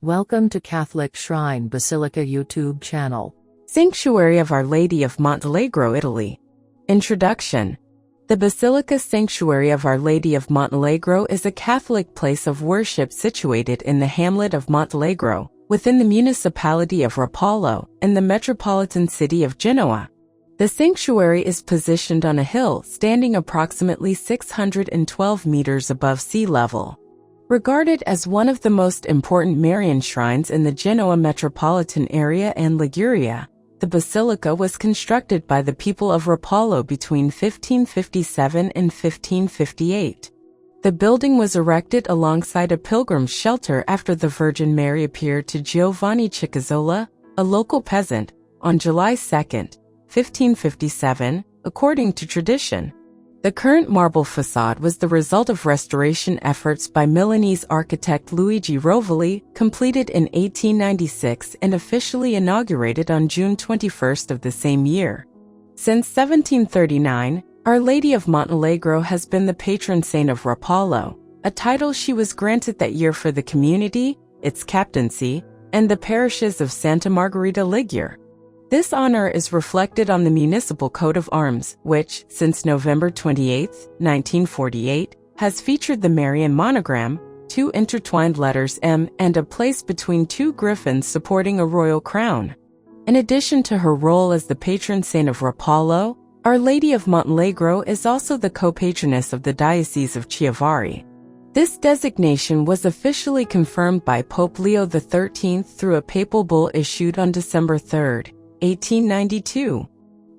Welcome to Catholic Shrine Basilica YouTube channel. Sanctuary of Our Lady of Montallegro, Italy. Introduction. The Basilica Sanctuary of Our Lady of Montallegro is a Catholic place of worship situated in the hamlet of Montallegro, within the municipality of Rapallo, in the metropolitan city of Genoa. The sanctuary is positioned on a hill standing approximately 612 meters above sea level. Regarded as one of the most important Marian shrines in the Genoa metropolitan area and Liguria, the basilica was constructed by the people of Rapallo between 1557 and 1558. The building was erected alongside a pilgrim's shelter after the Virgin Mary appeared to Giovanni Chichizola, a local peasant, on July 2, 1557, according to tradition. The current marble façade was the result of restoration efforts by Milanese architect Luigi Rovelli, completed in 1896 and officially inaugurated on June 21 of the same year. Since 1739, Our Lady of Montallegro has been the patron saint of Rapallo, a title she was granted that year for the community, its captaincy, and the parishes of Santa Margherita Liguria. This honor is reflected on the municipal coat of arms, which, since November 28, 1948, has featured the Marian monogram, two intertwined letters M, and a place between two griffins supporting a royal crown. In addition to her role as the patron saint of Rapallo, Our Lady of Montallegro is also the co-patroness of the Diocese of Chiavari. This designation was officially confirmed by Pope Leo XIII through a papal bull issued on December 3, 1892.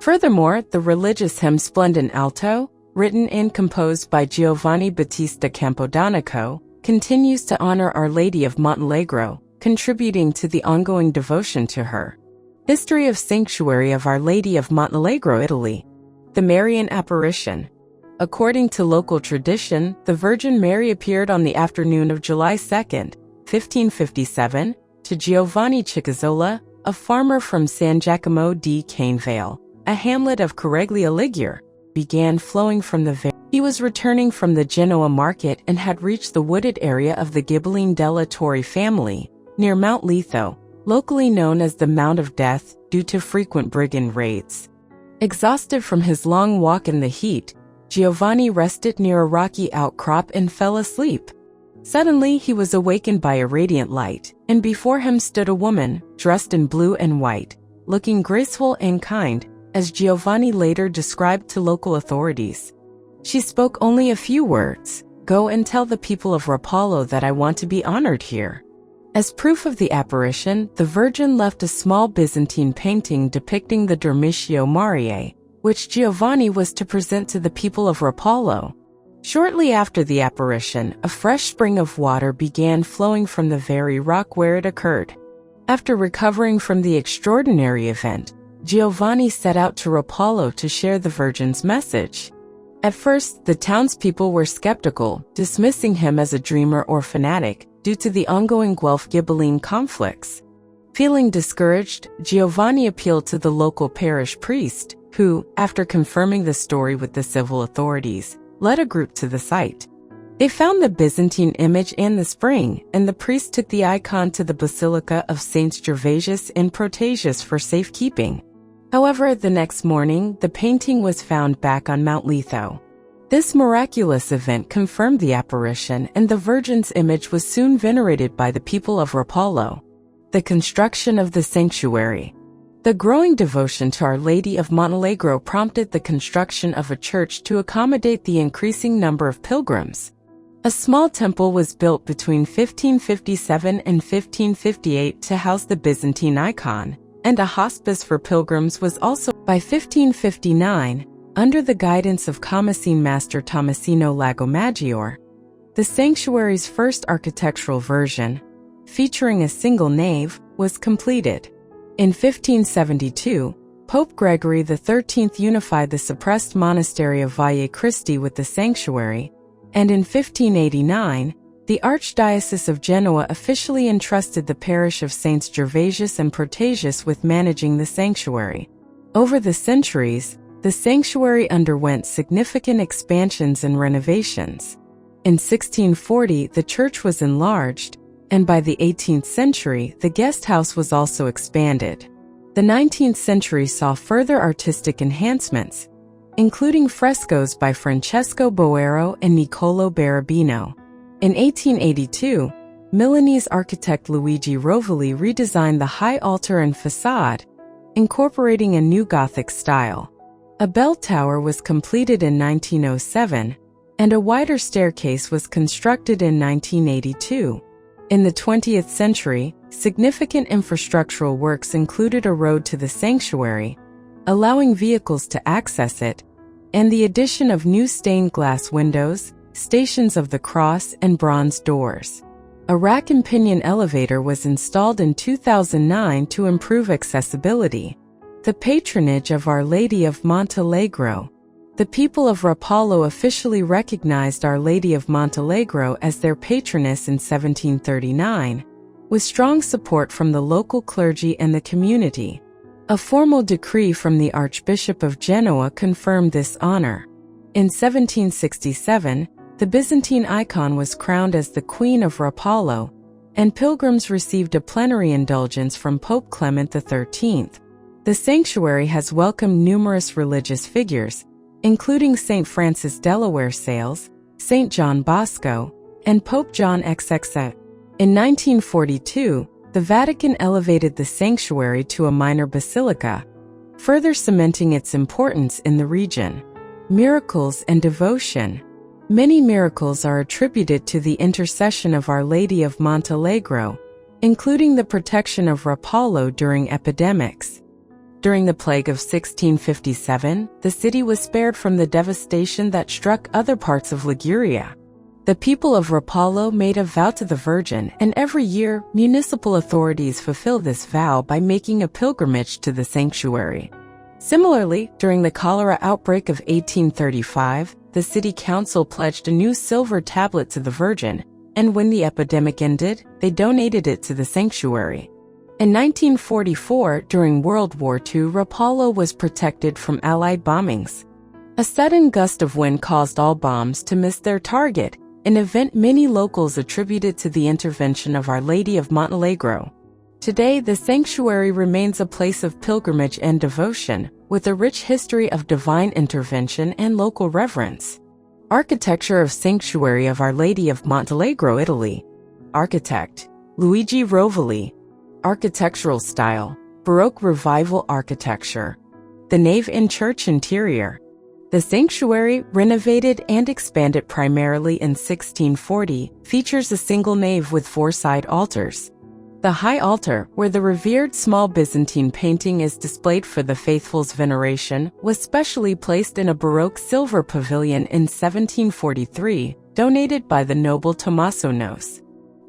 Furthermore, the religious hymn Splendid Alto, written and composed by Giovanni Battista Campodonico, continues to honor Our Lady of Montallegro, contributing to the ongoing devotion to her. History of Sanctuary of Our Lady of Montallegro, Italy. The Marian Apparition. According to local tradition, the Virgin Mary appeared on the afternoon of July 2, 1557, to Giovanni Chichizola, a farmer from San Giacomo di Canevale, a hamlet of Correglia Liguria, began flowing from the vale. He was returning from the Genoa market and had reached the wooded area of the Ghibelline della Torre family, near Mount Letho, locally known as the Mount of Death due to frequent brigand raids. Exhausted from his long walk in the heat, Giovanni rested near a rocky outcrop and fell asleep. Suddenly he was awakened by a radiant light, and before him stood a woman, dressed in blue and white, looking graceful and kind, as Giovanni later described to local authorities. She spoke only a few words: "Go and tell the people of Rapallo that I want to be honored here." As proof of the apparition, the Virgin left a small Byzantine painting depicting the Dormitio Mariae, which Giovanni was to present to the people of Rapallo. Shortly after the apparition, a fresh spring of water began flowing from the very rock where it occurred. After recovering from the extraordinary event, Giovanni set out to Rapallo to share the Virgin's message. At first, the townspeople were skeptical, dismissing him as a dreamer or fanatic, due to the ongoing Guelph-Ghibelline conflicts. Feeling discouraged, Giovanni appealed to the local parish priest, who, after confirming the story with the civil authorities, led a group to the site. They found the Byzantine image and the spring, and the priest took the icon to the Basilica of Saints Gervasius and Protasius for safekeeping. However, the next morning, the painting was found back on Mount Letho. This miraculous event confirmed the apparition, and the Virgin's image was soon venerated by the people of Rapallo. The construction of the sanctuary. The growing devotion to Our Lady of Montallegro prompted the construction of a church to accommodate the increasing number of pilgrims. A small temple was built between 1557 and 1558 to house the Byzantine icon, and a hospice for pilgrims was also. By 1559, under the guidance of Commissine Master Tommasino Lagomaggiore, the sanctuary's first architectural version, featuring a single nave, was completed. In 1572, Pope Gregory XIII unified the suppressed monastery of Valle Christi with the sanctuary, and in 1589, the Archdiocese of Genoa officially entrusted the parish of Saints Gervasius and Protasius with managing the sanctuary. Over the centuries, the sanctuary underwent significant expansions and renovations. In 1640, the church was enlarged, and by the 18th century, the guest house was also expanded. The 19th century saw further artistic enhancements, including frescoes by Francesco Boero and Niccolò Berabino. In 1882, Milanese architect Luigi Rovelli redesigned the high altar and façade, incorporating a new Gothic style. A bell tower was completed in 1907, and a wider staircase was constructed in 1982. In the 20th century, significant infrastructural works included a road to the sanctuary, allowing vehicles to access it, and the addition of new stained glass windows, Stations of the Cross, and bronze doors. A rack and pinion elevator was installed in 2009 to improve accessibility. The patronage of Our Lady of Montallegro. The people of Rapallo officially recognized Our Lady of Montallegro as their patroness in 1739, with strong support from the local clergy and the community. A formal decree from the Archbishop of Genoa confirmed this honor. In 1767, the Byzantine icon was crowned as the Queen of Rapallo, and pilgrims received a plenary indulgence from Pope Clement XIII. The sanctuary has welcomed numerous religious figures, including St. Francis Delaware Sales, St. John Bosco, and Pope John XXX. In 1942, the Vatican elevated the sanctuary to a minor basilica, further cementing its importance in the region. Miracles and devotion. Many miracles are attributed to the intercession of Our Lady of Montallegro, including the protection of Rapallo during epidemics. During the plague of 1657, the city was spared from the devastation that struck other parts of Liguria. The people of Rapallo made a vow to the Virgin, and every year, municipal authorities fulfill this vow by making a pilgrimage to the sanctuary. Similarly, during the cholera outbreak of 1835, the city council pledged a new silver tablet to the Virgin, and when the epidemic ended, they donated it to the sanctuary. In 1944, during World War II, Rapallo was protected from Allied bombings. A sudden gust of wind caused all bombs to miss their target, an event many locals attributed to the intervention of Our Lady of Montallegro. Today, the sanctuary remains a place of pilgrimage and devotion, with a rich history of divine intervention and local reverence. Architecture of Sanctuary of Our Lady of Montallegro, Italy. Architect: Luigi Rovelli. Architectural style: Baroque Revival architecture. The nave and church interior. The sanctuary, renovated and expanded primarily in 1640, features a single nave with four side altars. The high altar, where the revered small Byzantine painting is displayed for the faithful's veneration, was specially placed in a Baroque silver pavilion in 1743, donated by the noble Tommaso Nos.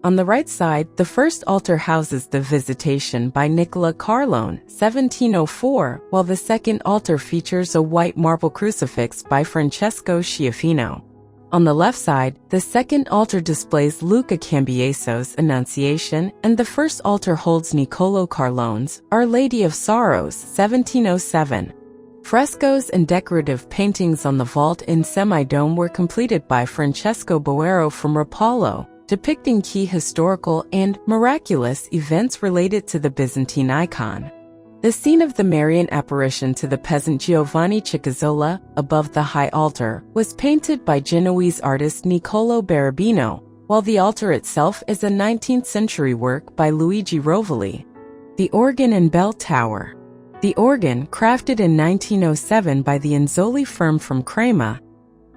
On the right side, the first altar houses the Visitation by Nicola Carlone, 1704, while the second altar features a white marble crucifix by Francesco Schiaffino. On the left side, the second altar displays Luca Cambieso's Annunciation, and the first altar holds Niccolò Carlone's Our Lady of Sorrows, 1707. Frescoes and decorative paintings on the vault in semi-dome were completed by Francesco Boero from Rapallo, depicting key historical and miraculous events related to the Byzantine icon. The scene of the Marian apparition to the peasant Giovanni Chichizola, above the high altar, was painted by Genoese artist Niccolò Berabino, while the altar itself is a 19th century work by Luigi Rovelli. The organ and bell tower. The organ, crafted in 1907 by the Anzoli firm from Crema,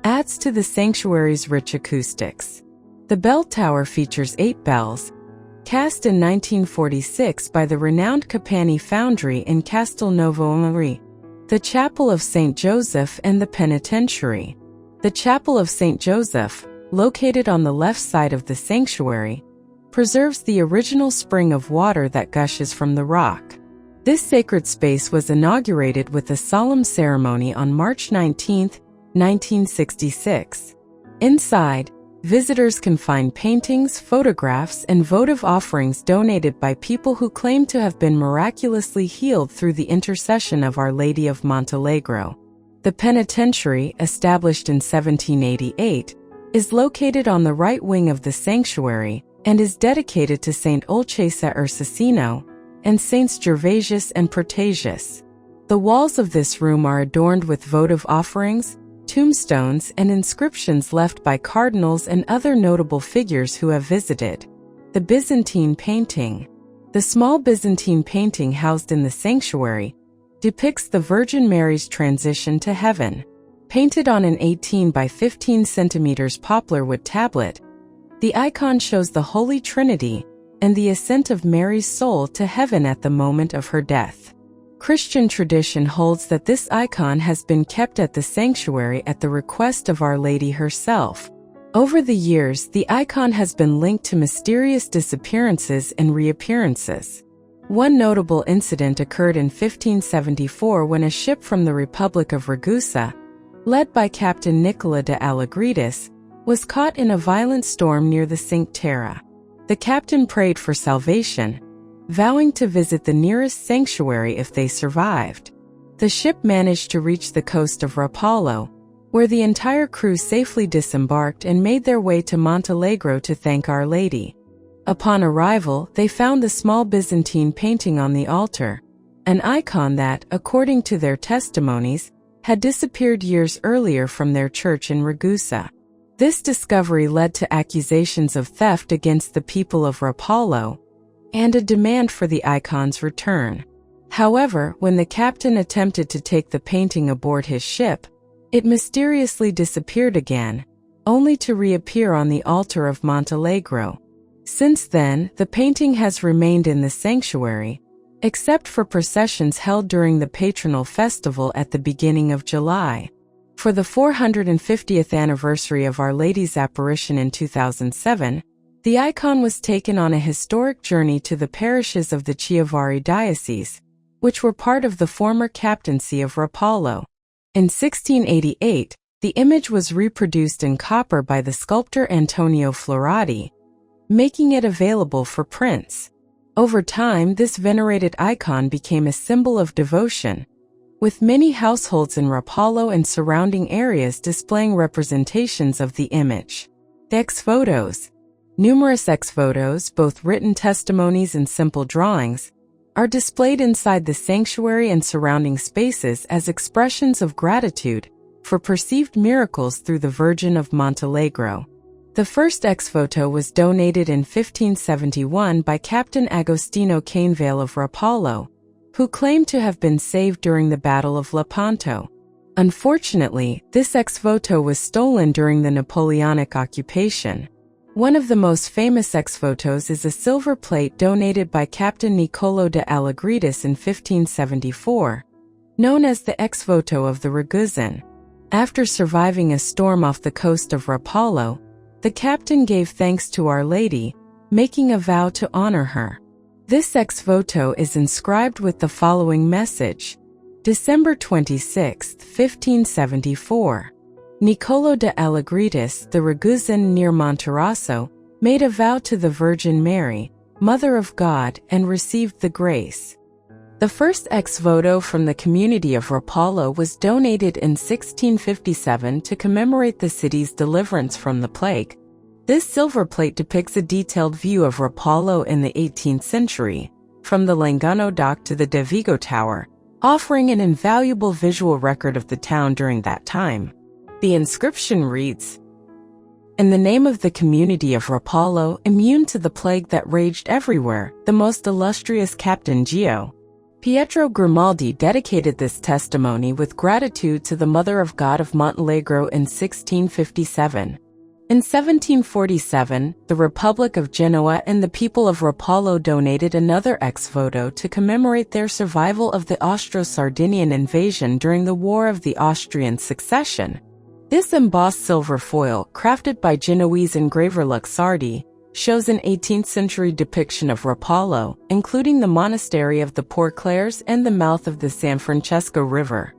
adds to the sanctuary's rich acoustics. The bell tower features 8 bells, cast in 1946 by the renowned Capani foundry in Castelnuovo Mari. The Chapel of St. Joseph and the Penitentiary. The Chapel of St. Joseph, located on the left side of the sanctuary, preserves the original spring of water that gushes from the rock. This sacred space was inaugurated with a solemn ceremony on March 19, 1966. Inside, visitors can find paintings, photographs, and votive offerings donated by people who claim to have been miraculously healed through the intercession of Our Lady of Montallegro. The penitentiary, established in 1788, is located on the right wing of the sanctuary, and is dedicated to Saint Olcesa Ursicino and Saints Gervasius and Protasius. The walls of this room are adorned with votive offerings, tombstones, and inscriptions left by cardinals and other notable figures who have visited. The Byzantine painting. The small Byzantine painting housed in the sanctuary depicts the Virgin Mary's transition to heaven. Painted on an 18 by 15 centimeters poplar wood tablet, the icon shows the Holy Trinity and the ascent of Mary's soul to heaven at the moment of her death. Christian tradition holds that this icon has been kept at the sanctuary at the request of Our Lady herself. Over the years, the icon has been linked to mysterious disappearances and reappearances. One notable incident occurred in 1574 when a ship from the Republic of Ragusa, led by Captain Nicola de Allegrides, was caught in a violent storm near the Cinque Terre. The captain prayed for salvation, vowing to visit the nearest sanctuary if they survived. The ship managed to reach the coast of Rapallo, where the entire crew safely disembarked and made their way to Montallegro to thank Our Lady. Upon arrival, they found the small Byzantine painting on the altar, an icon that, according to their testimonies, had disappeared years earlier from their church in Ragusa. This discovery led to accusations of theft against the people of Rapallo and a demand for the icon's return. However, when the captain attempted to take the painting aboard his ship, it mysteriously disappeared again, only to reappear on the altar of Montallegro. Since then, the painting has remained in the sanctuary, except for processions held during the patronal festival at the beginning of July. For the 450th anniversary of Our Lady's apparition in 2007, the icon was taken on a historic journey to the parishes of the Chiavari diocese, which were part of the former captaincy of Rapallo. In 1688, the image was reproduced in copper by the sculptor Antonio Florati, making it available for prints. Over time, this venerated icon became a symbol of devotion, with many households in Rapallo and surrounding areas displaying representations of the image. Ex-votos. Numerous ex-votos, both written testimonies and simple drawings, are displayed inside the sanctuary and surrounding spaces as expressions of gratitude for perceived miracles through the Virgin of Montallegro. The first ex-voto was donated in 1571 by Captain Agostino Canevale of Rapallo, who claimed to have been saved during the Battle of Lepanto. Unfortunately, this ex-voto was stolen during the Napoleonic occupation. One of the most famous ex-votos is a silver plate donated by Captain Niccolo de Allegrides in 1574, known as the ex-voto of the Ragusan. After surviving a storm off the coast of Rapallo, the captain gave thanks to Our Lady, making a vow to honor her. This ex-voto is inscribed with the following message: December 26, 1574. Niccolo de Allegrides, the Ragusan near Monterosso, made a vow to the Virgin Mary, Mother of God, and received the grace. The first ex-voto from the community of Rapallo was donated in 1657 to commemorate the city's deliverance from the plague. This silver plate depicts a detailed view of Rapallo in the 18th century, from the Langano dock to the De Vigo Tower, offering an invaluable visual record of the town during that time. The inscription reads, "In the name of the community of Rapallo, immune to the plague that raged everywhere, the most illustrious Captain Gio Pietro Grimaldi dedicated this testimony with gratitude to the Mother of God of Montallegro in 1657. In 1747, the Republic of Genoa and the people of Rapallo donated another ex-voto to commemorate their survival of the Austro-Sardinian invasion during the War of the Austrian Succession. This embossed silver foil, crafted by Genoese engraver Luxardi, shows an 18th century depiction of Rapallo, including the monastery of the Poor Clares and the mouth of the San Francesco River.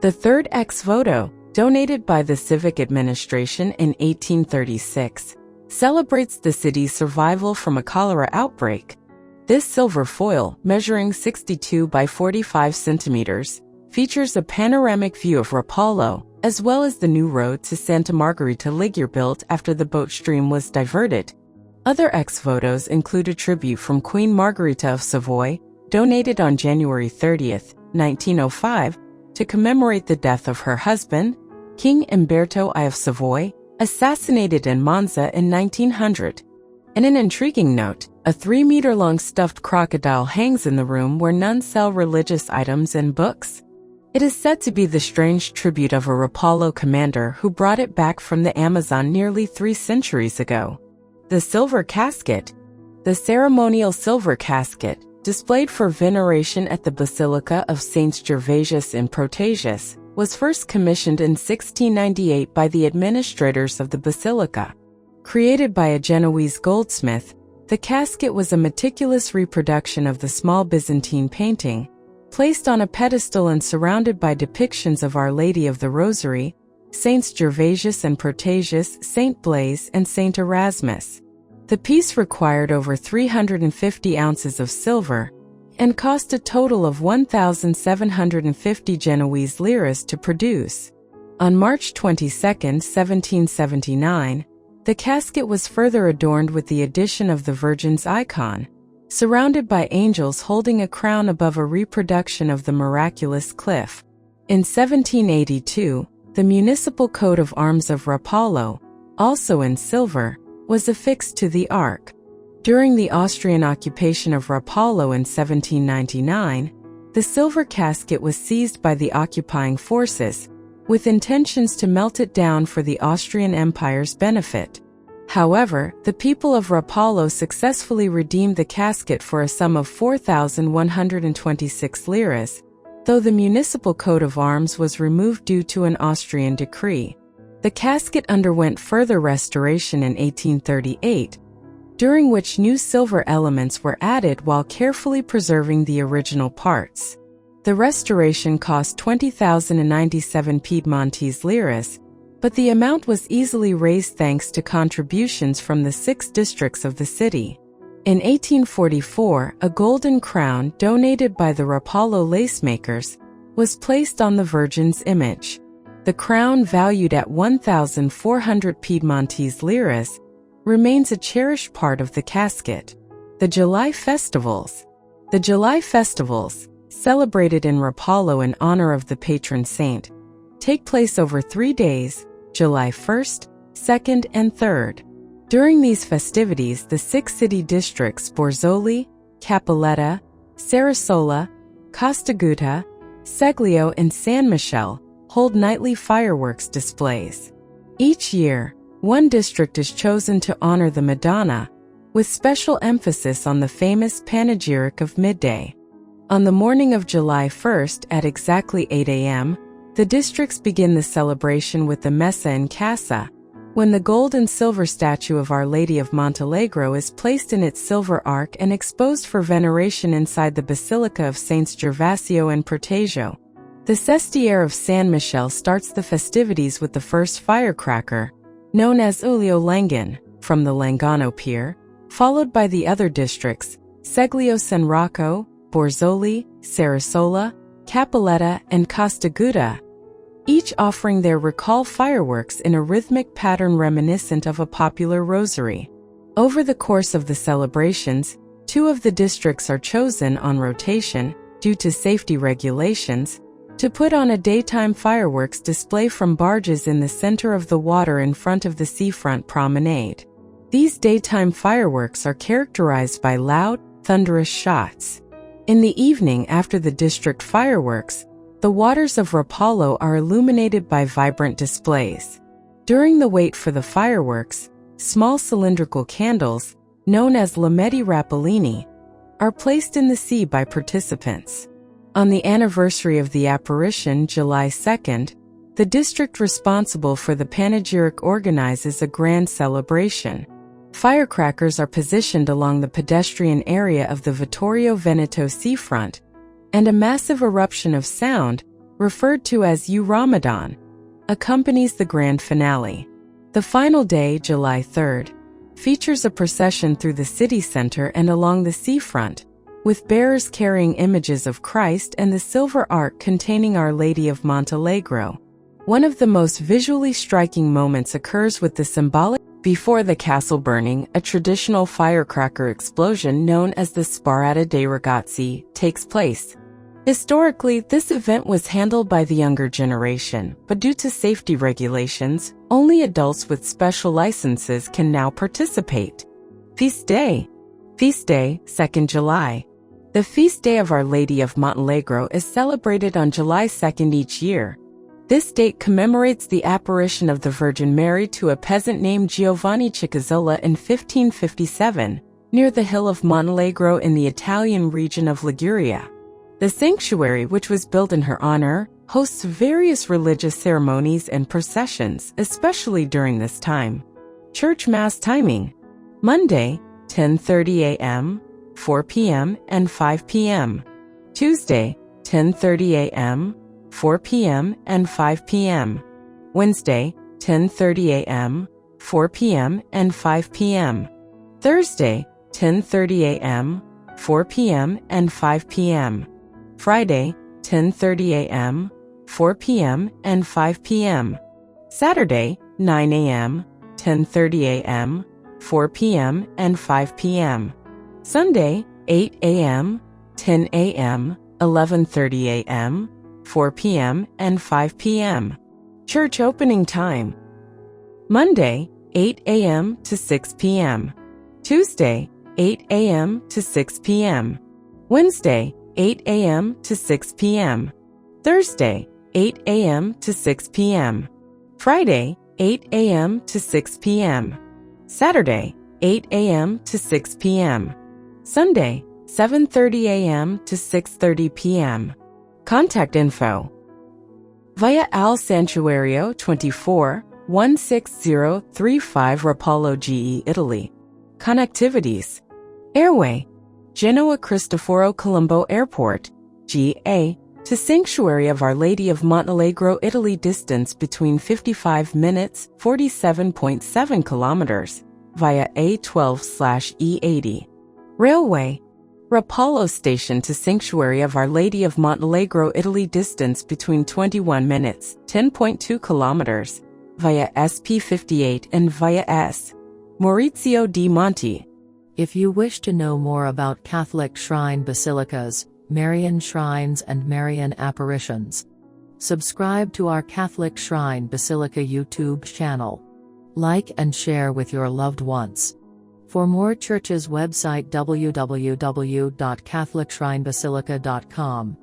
The third ex-voto, donated by the Civic Administration in 1836, celebrates the city's survival from a cholera outbreak. This silver foil, measuring 62 by 45 centimeters, features a panoramic view of Rapallo, as well as the new road to Santa Margherita Ligure built after the boat stream was diverted. Other ex-votos include a tribute from Queen Margherita of Savoy, donated on January 30th, 1905, to commemorate the death of her husband, King Umberto I of Savoy, assassinated in Monza in 1900. And an intriguing note, a 3-meter-long stuffed crocodile hangs in the room where nuns sell religious items and books. It is said to be the strange tribute of a Rapallo commander who brought it back from the Amazon nearly 3 centuries ago. The silver casket. The ceremonial silver casket, displayed for veneration at the Basilica of Saints Gervasius and Protasius, was first commissioned in 1698 by the administrators of the Basilica. Created by a Genoese goldsmith, the casket was a meticulous reproduction of the small Byzantine painting, placed on a pedestal and surrounded by depictions of Our Lady of the Rosary, Saints Gervasius and Protasius, Saint Blaise, and Saint Erasmus. The piece required over 350 ounces of silver and cost a total of 1,750 Genoese liras to produce. On March 22, 1779, the casket was further adorned with the addition of the Virgin's icon, surrounded by angels holding a crown above a reproduction of the miraculous cliff. In 1782, the municipal coat of arms of Rapallo, also in silver, was affixed to the ark. During the Austrian occupation of Rapallo in 1799, the silver casket was seized by the occupying forces, with intentions to melt it down for the Austrian Empire's benefit. However, the people of Rapallo successfully redeemed the casket for a sum of 4,126 liras, though the municipal coat of arms was removed due to an Austrian decree. The casket underwent further restoration in 1838, during which new silver elements were added while carefully preserving the original parts. The restoration cost 20,097 Piedmontese liras, but the amount was easily raised thanks to contributions from the 6 districts of the city. In 1844, a golden crown donated by the Rapallo lacemakers was placed on the Virgin's image. The crown, valued at 1,400 Piedmontese liras, remains a cherished part of the casket. The July Festivals. The July Festivals, celebrated in Rapallo in honor of the patron saint, take place over 3 days, July 1st, 2nd, and 3rd. During these festivities, the 6 city districts Borzoli, Capoletta, Sarasola, Costagutta, Seglio, and San Michele hold nightly fireworks displays. Each year, one district is chosen to honor the Madonna, with special emphasis on the famous panegyric of midday. On the morning of July 1st at exactly 8 a.m., the districts begin the celebration with the Messa in Casa, when the gold and silver statue of Our Lady of Montallegro is placed in its silver ark and exposed for veneration inside the Basilica of Saints Gervasio and Protagio. The Sestiere of San Michele starts the festivities with the first firecracker, known as Ulio Langan, from the Langano Pier, followed by the other districts, Seglio San Rocco, Borzoli, Sarasola, Capoletta, and Costagutta, each offering their recall fireworks in a rhythmic pattern reminiscent of a popular rosary. Over the course of the celebrations, 2 of the districts are chosen on rotation, due to safety regulations, to put on a daytime fireworks display from barges in the center of the water in front of the seafront promenade. These daytime fireworks are characterized by loud, thunderous shots. In the evening after the district fireworks, the waters of Rapallo are illuminated by vibrant displays. During the wait for the fireworks, small cylindrical candles, known as lameti rapellini, are placed in the sea by participants. On the anniversary of the apparition, July 2nd, the district responsible for the panegyric organizes a grand celebration. Firecrackers are positioned along the pedestrian area of the Vittorio Veneto seafront, and a massive eruption of sound, referred to as Ramadan, accompanies the grand finale. The final day, July 3rd, features a procession through the city center and along the seafront, with bearers carrying images of Christ and the silver ark containing Our Lady of Montallegro. One of the most visually striking moments occurs with the symbolic Before the castle burning, a traditional firecracker explosion known as the Sparata dei Ragazzi takes place. Historically, this event was handled by the younger generation, but due to safety regulations, only adults with special licenses can now participate. Feast Day. Feast Day, 2nd July. The feast day of Our Lady of Montallegro is celebrated on July 2nd each year. This date commemorates the apparition of the Virgin Mary to a peasant named Giovanni Chichizola in 1557, near the hill of Montallegro in the Italian region of Liguria. The sanctuary, which was built in her honor, hosts various religious ceremonies and processions, especially during this time. Church Mass timing: Monday, 10:30 a.m., 4 p.m., and 5 p.m. Tuesday, 10:30 a.m., 4 p.m., and 5 p.m. Wednesday, 10:30 a.m., 4 p.m., and 5 p.m. Thursday, 10:30 a.m., 4 p.m., and 5 p.m. Friday, 10:30 a.m., 4 p.m., and 5 p.m. Saturday, 9 a.m., 10:30 a.m., 4 p.m., and 5 p.m. Sunday, 8 a.m., 10 a.m., 11:30 a.m., 4 p.m., and 5 p.m. Church opening time: Monday, 8 a.m. to 6 p.m. Tuesday, 8 a.m. to 6 p.m. Wednesday, 8 a.m. to 6 p.m. Thursday, 8 a.m. to 6 p.m. Friday, 8 a.m. to 6 p.m. Saturday, 8 a.m. to 6 p.m. Sunday, 7:30 a.m. to 6:30 p.m. Contact info: Via al Santuario 24, 16035 Rapallo GE, Italy. Connectivities: Airway, Genoa Cristoforo Colombo Airport, GA, to Sanctuary of Our Lady of Montallegro, Italy. Distance between 55 minutes, 47.7 kilometers, via A12/E80. Railway, Rapallo Station to Sanctuary of Our Lady of Montallegro, Italy. Distance between 21 minutes, 10.2 kilometers, via SP58 and via S. Maurizio di Monti. If you wish to know more about Catholic shrine basilicas, Marian shrines and Marian apparitions, subscribe to our Catholic Shrine Basilica YouTube channel. Like and share with your loved ones. For more churches, website www.catholicshrinebasilica.com.